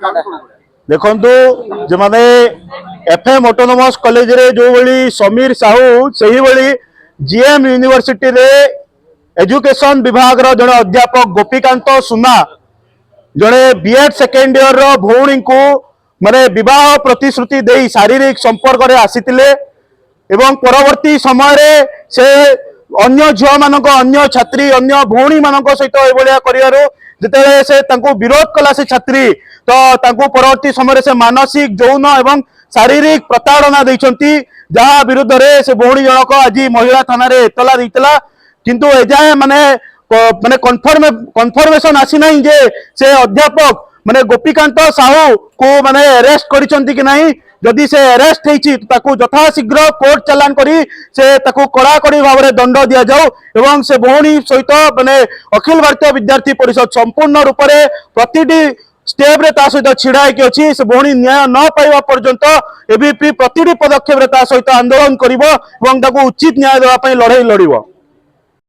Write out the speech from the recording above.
देखु जो मैंने एफएम ऑटोनोमस कॉलेज रे जो भली समीर साहू से ही भली जीएम यूनिवर्सिटी रे एजुकेशन विभाग रो जड़े अध्यापक गोपीकांत सुना जड़े बीएड सेकेंड इयर रो भौणी को माने विवाह प्रतिश्रुति दे शारीरिक संपर्क रे आसीतिले एवं परवर्ती समय रे से अन्य झियो मानक अन्य छात्री अन्य भौणी मानक सहित एभलिया करियारो जेतेले से तांको विरोध कला से छात्री तो तांको परवर्ती समय से मानसिक यौन एवं शारीरिक प्रताड़ना देइछंती जहा विरुद्ध रे से भौणी जनक आज महिला थाना रे एतला दैतला किंतु एजाए माने माने कन्फर्मेशन आसी नहीं जे से अध्यापक माने गोपीकांत साहू को माने अरेस्ट करिसंती कि नहीं जदि से अरेस्ट होईची ताकू यथा शीघ्र कोर्ट चालान करी से ताकू कड़ाकड़ी भाव में दंड दिया जाऊ एवं से भौणी सहित माने अखिल भारतीय विद्यार्थी परिषद संपूर्ण रूप से प्रतिटी स्टेप रे ता सहित छिड़ा होइकी अछि से भौणी न्याय न पाइबा पर्यंत एबीपी प्रतिटी पदक्षेप रे ता सहित आंदोलन करिवो एवं ताकू उचित न्याय देबा पई लड़ाई लड़िवो।